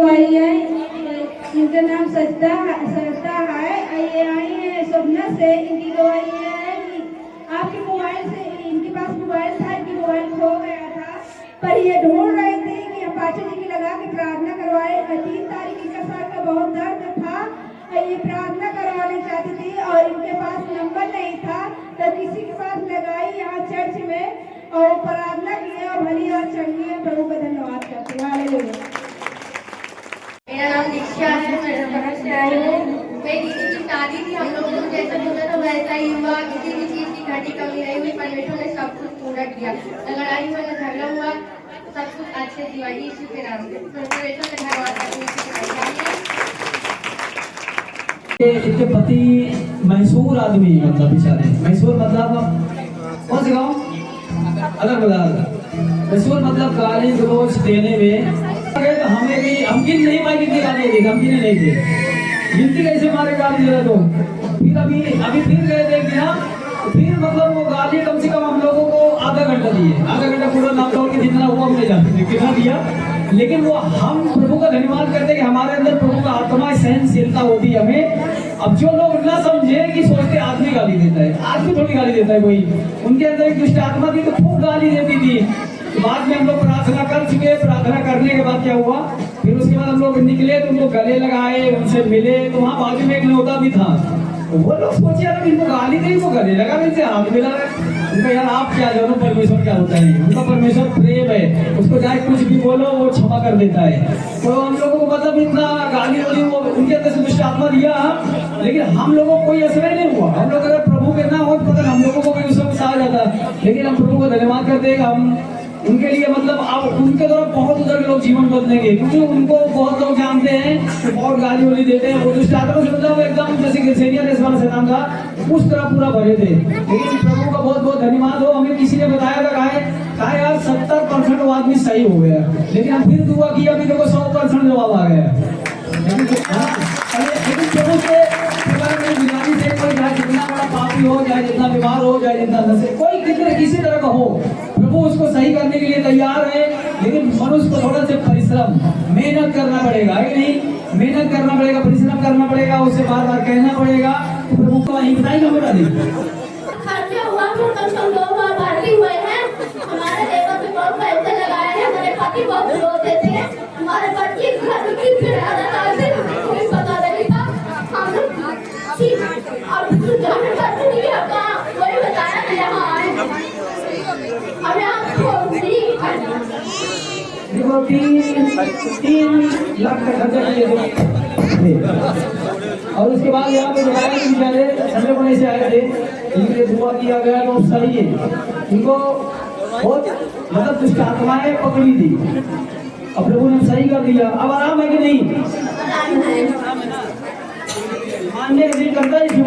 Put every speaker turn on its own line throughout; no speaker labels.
गवाही है, इनका नाम सरिता है। ये आई है स्वप्ना से। इनकी गवाही है कि आपके मोबाइल से, इनके पास मोबाइल था, इनकी मोबाइल खो गया था, पर ये ढूंढ रहे थे कि हम पाचा जी की लगा के प्रार्थना करवाए। 3 तारीख इनका सर का बहुत दर्द था, ये प्रार्थना करवाने चाहती थी और इनके पास नंबर नहीं था, तो किसी के पास लगाई यहाँ चर्च में और प्रार्थना किया और भली और चंगी है। प्रभु का धन्यवाद करते हैं। हालेलुया।
मेरा नाम दीक्षा है, मैं शहर से आई हूँ। मेरी दीदी की शादी थी, हम लोगों को जैसा सोचा था वैसा ही हुआ। किसी भी चीज़ की घटी कमी नहीं हुई, परमेश्वर ने सब कुछ पूरा किया। न लड़ाई हुआ, न झगड़ा हुआ, सब कुछ अच्छे से हुआ। यीशु के नाम से परमेश्वर का धन्यवाद करते हैं।
इनके पति मैसूर आदमी, मतलब बेचारे मैसूर मतलब कौन से गाँव, अलग बाजार। मैसूर मतलब गाली गलौज देने में तो हमें भी हम गिन नहीं पाए कितनी गाली दी, हम गिने नहीं थे, गिनती कैसे मारे गाली दे रहे। तो फिर अभी फिर गए थे ना, फिर मतलब वो गाली कम से कम हम लोगों को आधा घंटा दिए, आधा घंटा पूरा नाम तोड़ के जितना हुआ हमने जानते थे कितना दिया। लेकिन वो हम प्रभु का धन्यवाद करते कि हमारे अंदर प्रभु का आत्मा सहनशीलता होती है हमें। अब जो लोग ना समझे कि सोचते आदमी गाली देता है, आदमी थोड़ी गाली देता है कोई, उनके अंदर एक दुष्ट आत्मा थी तो खूब गाली देती थी। बाद में हम लोग प्रार्थना कर चुके, प्रार्थना करने के बाद क्या हुआ, फिर उसके बाद हम लोग निकले तो उनको गले लगाए, उनसे मिले, तो वहाँ बाजू में एक न्योता भी था। तो वो लोग सोचे यार इनको गाली नहीं, इनको गले लगा, इनसे हाथ मिला रहे। उनका यार आप क्या जानो परमेश्वर क्या होता है, उनका परमेश्वर प्रेम है, उसको चाहे कुछ भी बोलो वो क्षमा कर देता है। तो हम लोगों को मतलब इतना गाली वाली वो उनके अंदर से दुष्ट आत्मा दिया, लेकिन हम लोगों को कोई असर नहीं हुआ। हम लोग अगर प्रभु के ना हो तो हम लोगों को भी उसमें आ जाता, लेकिन हम प्रभु को धन्यवाद करते हैं। हम उनके लिए मतलब अब उनके द्वारा बहुत उधर के लोग जीवन बदलेंगे, क्योंकि उनको बहुत लोग जानते हैं, बहुत गाली वाली देते हैं। वो दुष्ट आत्मा से मतलब एकदम जैसे गिरसेनिया देश वाला शैतान था उस तरह पूरा भरे थे। लेकिन प्रभु का बहुत बहुत धन्यवाद हो, हमें किसी ने बताया था कहा यार 70% वो आदमी सही हो गया, लेकिन हम फिर दुआ किया, अभी देखो 100% जवाब आ गया। लेकिन प्रभु से बीमारी से कोई चाहे जितना बड़ा पापी हो, चाहे जितना बीमार हो, चाहे जितना नशे, कोई किसी तरह का हो, प्रभु उसको सही करने के लिए तैयार है। लेकिन मनुष्य को थोड़ा सा परिश्रम, मेहनत करना पड़ेगा, है नहीं, मेहनत करना पड़ेगा, परिश्रम करना पड़ेगा, उसे बार बार कहना पड़ेगा। तो प्रभु को वही बताएगा बेटा दी
खर्चा हुआ तो कम से कम 2 बार भर्ती हुए हैं। हमारे लेबर पे बहुत पैसे लगाए हैं, हमारे पति बहुत विरोध देते हैं, हमारे बच्चे घर की फिर कोई पता नहीं था। हम लोग और जाने करते नहीं होगा, कोई बताया कि यहाँ आए अब यहाँ
देखो 3 लाख का खर्चा किए और उसके बाद यहाँ पे बताया कि बेचारे ठंडे होने से आए थे, इनके लिए दुआ किया गया तो सही है। इनको बहुत मतलब दुष्ट आत्माएं पकड़ी थी, अब प्रभु ने सही कर दिया। अब आराम है कि नहीं, मानने का दिल करता है इसको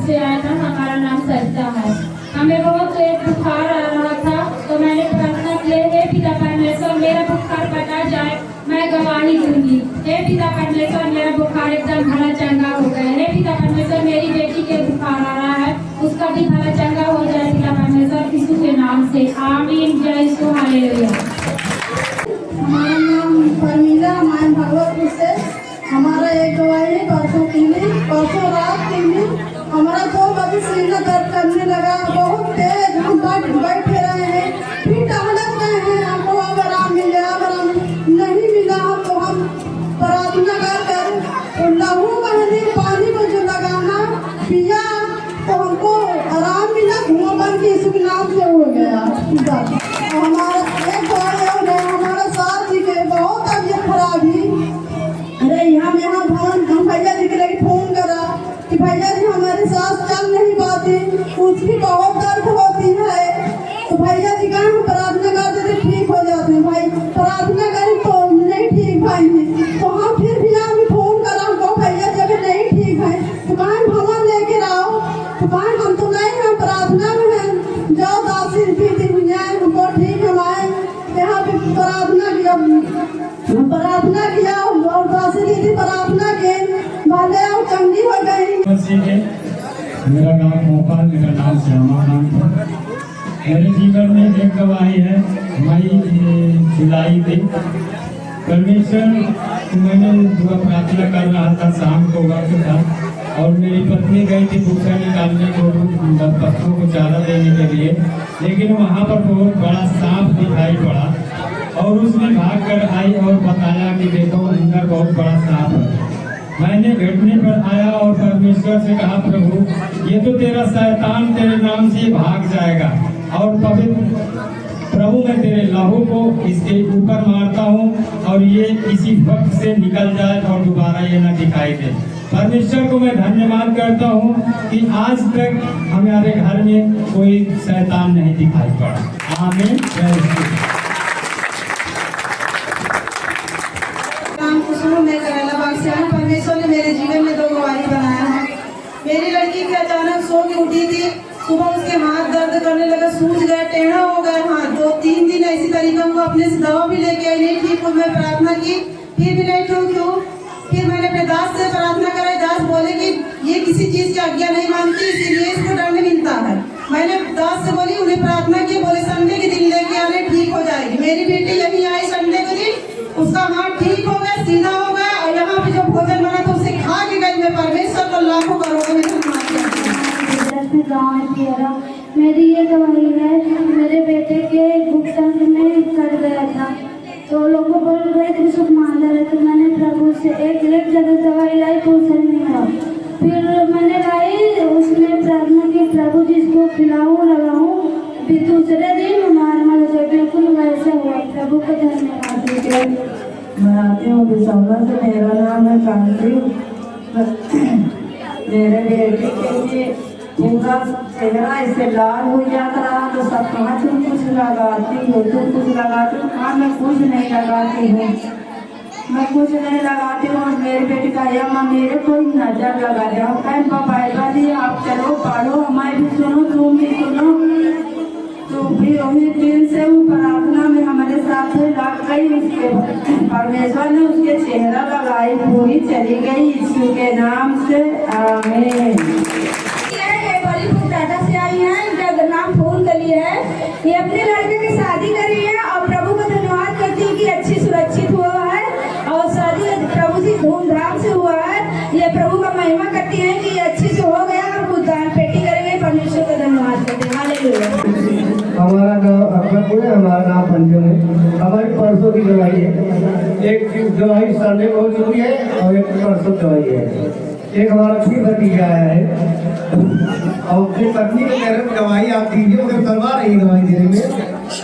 से आया था। हमारा नाम सरिता है। हमें बहुत बुखार आ रहा था, तो मैंने प्रार्थना की, हे पिता परमेश्वर मेरा बुखार कटा जाए, मैं गवाही दूंगी। हे पिता परमेश्वर मेरा बुखार एकदम भला चंगा हो गया। हे पिता परमेश्वर मेरी बेटी के बुखार आ रहा है, उसका भी भला चंगा हो जाए पिता परमेश्वर यीशु के नाम से, आमीन। जय यीशु, हालेलुया।
हमारा नाम परमीला मान भगवतपुर से। हमारा एक गवाही परसों रात के लिए हमारा 2 बजे सीना दर्द करने लगा, बहुत तेज। हम बैठे रहे हैं, फिर टहलक रहे हैं, हमको अब आराम मिला, आराम नहीं मिला। तो हम प्रार्थना कर लहू बहनी पानी को जो लगाना पिया तो हमको आराम मिला, धुआं बन के यीशु के नाम से हो गया। हमारा एक गवाही हो गया, हमारा सास जी के बहुत तबीयत खराब ही। अरे यहाँ हम भैया जी के लिए फोन करा कि भैया जी हमारी सास चल नहीं पाती, उसकी बहुत दर्द होती है। तो भैया जी कहा हम प्रार्थना करते थे ठीक हो जाते हैं, भाई प्रार्थना करें तो नहीं ठीक भाई है। तो हम फिर भी हमें फोन करा, हमको भैया जी अगर नहीं ठीक है तो कहा भवन लेके आओ। तो कहा हम तो नहीं, हम प्रार्थना में हैं, जाओ 10 रुपये जाए हमको ठीक हमारे यहाँ पे प्रार्थना किया और 10 दीदी प्रार्थना के भले और चंगी हो गई।
मेरा नाम मोहन, मेरा नाम श्यामा नाम मेरे जीवन में एक गवाही है। मई जुलाई थी, परमेश्वर मैंने दुआ प्रार्थना कर रहा था, शाम को वक्त था और मेरी पत्नी गई थी भूसा निकालने को, पशुओं को चारा देने के लिए, लेकिन वहाँ पर बहुत बड़ा सांप दिखाई पड़ा और उसने भाग कर आई और बताया कि देखो अंदर बहुत बड़ा सांप है। मैंने घटने पर आया और परमेश्वर से कहा, प्रभु ये तो तेरा शैतान तेरे नाम से भाग जाएगा और पवित्र प्रभु मैं तेरे लहू को इसके ऊपर मारता हूँ और ये इसी वक्त से निकल जाए और दोबारा ये न दिखाई दे। परमेश्वर को मैं धन्यवाद करता हूँ कि आज तक हमारे घर में कोई शैतान नहीं दिखाई पड़ा। आमीन।
नाम कुसुम, मैं करेला बाग से हूँ। परमेश्वर ने मेरे जीवन में 2 गवाही बनाया है। मेरी लड़की की अचानक सो के उठी थी, सुबह उसके हाथ दर्द करने लगा, सूज गया, टेढ़ा हो गया हाथ। 2-3 दिन ऐसी तरीका वो अपने से दवा भी लेके आई, नहीं ठीक। मैं प्रार्थना की, फिर भी नहीं ठीक क्यों। फिर मैंने अपने दास से प्रार्थना कराई। दास बोले कि ये किसी चीज की आज्ञा नहीं मानती, इसीलिए इसको दंड मिलता है। मैंने दास से बोली, उन्हें प्रार्थना की, बोले संडे के दिन लेके आने, ठीक हो जाएगी। मेरी बेटी यही आई संडे के दिन, उसका हाथ ठीक हो गया, सीधा हो गया और यहाँ पे जो भोजन बना था उसे खा के गई। मैं परमेश्वर को लाखों करोड़ों में धन्यवाद करती हूँ।
गाँव में पियरा मेरी ये गवाही है। मेरे बेटे के भुगतान में कर गया था तो लोगों बोल रहे थे सुख मांगा रहे, तो मैंने प्रभु से एक जगह दवाई लाई तो उससे नहीं हुआ। फिर मैंने लाई, उसमें प्रार्थना की प्रभु जिसको खिलाऊँ लगाऊँ, फिर दूसरे दिन नॉर्मल हो गया, बिल्कुल वैसे हुआ। प्रभु को धन्यवाद दीजिए।
मैं आती हूँ बिसौना से, मेरा नाम है कांति। मेरे बेटे के लिए पूरा चेहरा इससे लाल हो जाता रहा तो सब कहाँ तुम कुछ लगाती हो, तुम कुछ लगाती हो। हाँ मैं कुछ नहीं लगाती हूँ, मैं कुछ नहीं लगाती हूँ। और मेरी बेटी का या माँ मेरे कोई नजर लगा दे, हम कहें बाबा जी आप चलो पढ़ो, हमारे भी सुनो, तुम भी सुनो। तो फिर वही दिन से वो प्रार्थना में हमारे साथ लग गई। उसके परमेश्वर ने उसके चेहरा लगाई, पूरी चली गई यीशु के नाम से। आमीन।
टाटा से आई है, इनका नाम फूल कली है। ये अपने लड़के की शादी करी है और प्रभु का धन्यवाद करती है कि अच्छी सुरक्षित हुआ है और शादी प्रभु जी धूमधाम से हुआ है। ये प्रभु का महिमा करती है कि अच्छे से हो गया और कुछ दान पेटी करेंगे। परमेश्वर का धन्यवाद करते हैं। हालेलुया।
हमारा गाँव अकबरपुर है, हमारा नाम पंचम है। हमारी परसों की गवाही है। एक गवाही संडे को हो चुकी है और एक परसों गवाही है। एक हमारा भी भतीजा है और अपनी पत्नी को कह रहे गवाही आप दीजिए, मगर करवा रही गवाही देने में।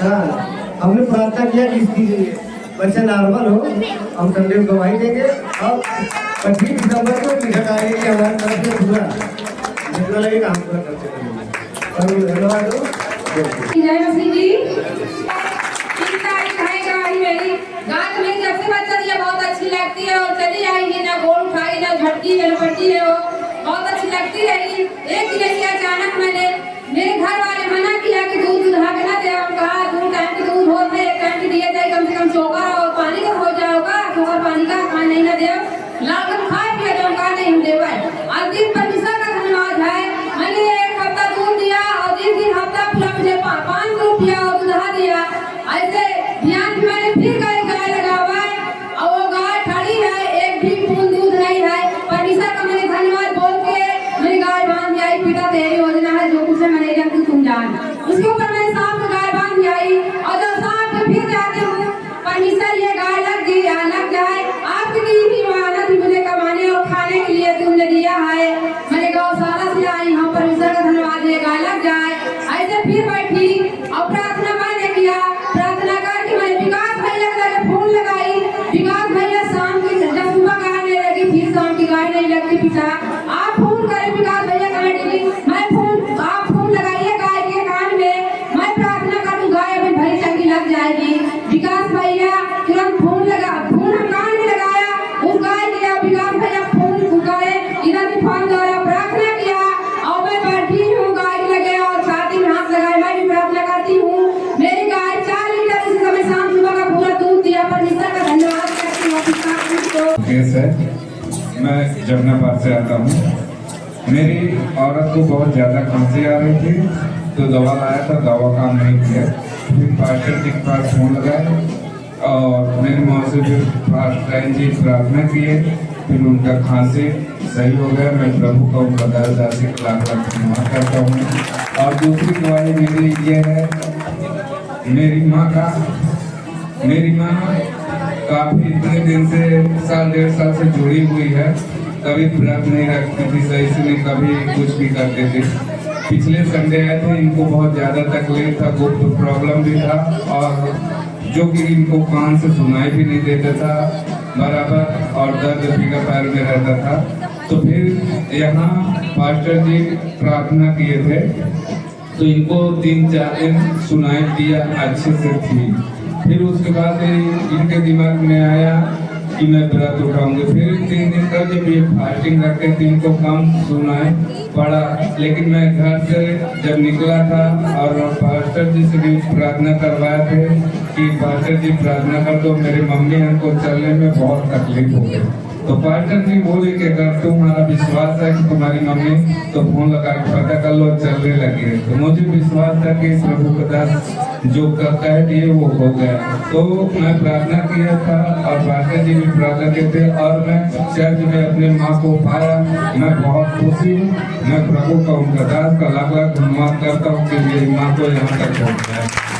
हाँ हमने प्रार्थना किया कि इसकी बच्चा नॉर्मल हो, हम संडे को गवाही देंगे। और 25 दिसंबर को लिखा आएगी कि हमारे तरफ से पूरा जितना लगेगा हम पूरा करते रहेंगे। धन्यवाद हो।
जय मसीह जी। 3 तारीख है गवाही मेरी। गाय तो मेरी जब से बच्चा दिया बहुत अच्छी लगती है और चली आएगी, ना गोल उठाई ना झटकी है ना पट्टी है, वो बहुत अच्छी लगती रहेगी। एक दिन ऐसी अचानक मैंने मेरे घर वाले मना किया कि दूध दुधा के ना दे। कहा 2 टाइम की दूध हो गए, 1 टाइम की दिए जाए, कम से कम चोकर और पानी का हो जाएगा, चोकर पानी का खा नहीं ना दे, लाकर खाए पिए जो कहा नहीं हम देवे। आज दिन परमेश्वर का धन्यवाद है, मैंने 1 हफ्ता दूध दिया और जिस दिन हफ्ता पूरा मुझे 5 रुपया और दुधा दिया। ऐसे ध्यान मैंने फिर गाय लगा हुआ है और वो गाय खड़ी है, एक भी बूंद दूध नहीं है। परमेश्वर का मैंने धन्यवाद बोल के मेरी गाय बांध आई। पिता तेरी योजना है, जो कुछ है मैं नहीं जानती तुम जान। उसके ऊपर मैंने सांप को गाय बांध आई और जब सांप को फिर जाती हूँ, परमेश्वर ये गाय लग जाए आपकी दी हुई मेहनत मुझे कमाने और खाने के लिए तुमने दिया है। मैंने गौशाला से आई, हाँ परमेश्वर का धन्यवाद, ये गाय लग जाए। ऐसे फिर बैठी और प्रार्थना मैंने किया, प्रार्थना करके मैंने विकास भैया के फोन लगाई। विकास भैया शाम की जब सुबह गाय नहीं लगी, फिर शाम की गाय नहीं लगती। पिता आप फोन करें विकास भैया कहाँ डिली, मैं आप फोन लगाइए गाय के कान में, मैं प्रार्थना करूँ गाय अभी भरी चंगी लग जाएगी। विकास भैया तुरंत फोन हम कान में लगाया, उस गाय लिया। विकास भैया फोन पुकारे, इधर भी फोन द्वारा प्रार्थना किया और मैं बैठी हूँ गाय लगे और छाती में हाथ लगाए मैं भी प्रार्थना करती हूँ। मेरी गाय 4 लीटर इस समय शाम सुबह का पूरा दूध दिया। परमेश्वर का धन्यवाद करती हूँ।
केस है, मैं जमुनाबाद से आता हूँ। मेरी औरत को बहुत ज़्यादा खांसी आ रही थी, तो दवा लाया था, दवा काम नहीं किया। फिर पास्टर जी के पास फोन लगाया और मेरी माँ से फिर फास्ट टाइम जी प्रार्थना किए, फिर उनका खांसी सही हो गया। मैं प्रभु का उनका दास से लाख लाख धन्यवाद करता हूँ। और दूसरी गवाही मेरी ये है, मेरी माँ काफी इतने दिन से साल 1.5 साल से जुड़ी हुई है, कभी व्रत नहीं रखती थी सही से, नहीं कभी कुछ भी करते थे। पिछले संडे आए थे, इनको बहुत ज्यादा तकलीफ था, गुप्त प्रॉब्लम भी था और जो कि इनको कान से सुनाई भी नहीं देता था बराबर, और दर्द पीका पैर में रहता था। तो फिर यहाँ पास्टर जी प्रार्थना किए थे तो इनको 3-4 दिन सुनाई दिया अच्छे से थी। फिर उसके बाद इनके दिमाग में आया कि मैं व्रत उठाऊंगी। फिर 3 दिन तक जब ये फास्टिंग रखते थे इनको कम सुनाई पड़ा, लेकिन मैं घर से जब निकला था और पास्टर जी से भी प्रार्थना करवाए थे कि पास्टर जी प्रार्थना कर दो, मेरी मम्मी हमको चलने में बहुत तकलीफ हो गई। तो पास्टर जी बोले कि अगर तुम्हारा विश्वास है कि तुम्हारी मम्मी, तो फोन लगा के पता कर लो, चलने लगी है। तो मुझे विश्वास था कि प्रभु का दास जो करता है ये वो हो गया। तो मैं प्रार्थना किया था और पास्टर जी भी प्रार्थना किए थे और मैं चर्च में अपने माँ को पाया। मैं बहुत खुशी हूँ। मैं प्रभु का उनका दास का लाख लाख धन्यवाद करता हूँ कि मेरी माँ को यहाँ तक पहुँचाया।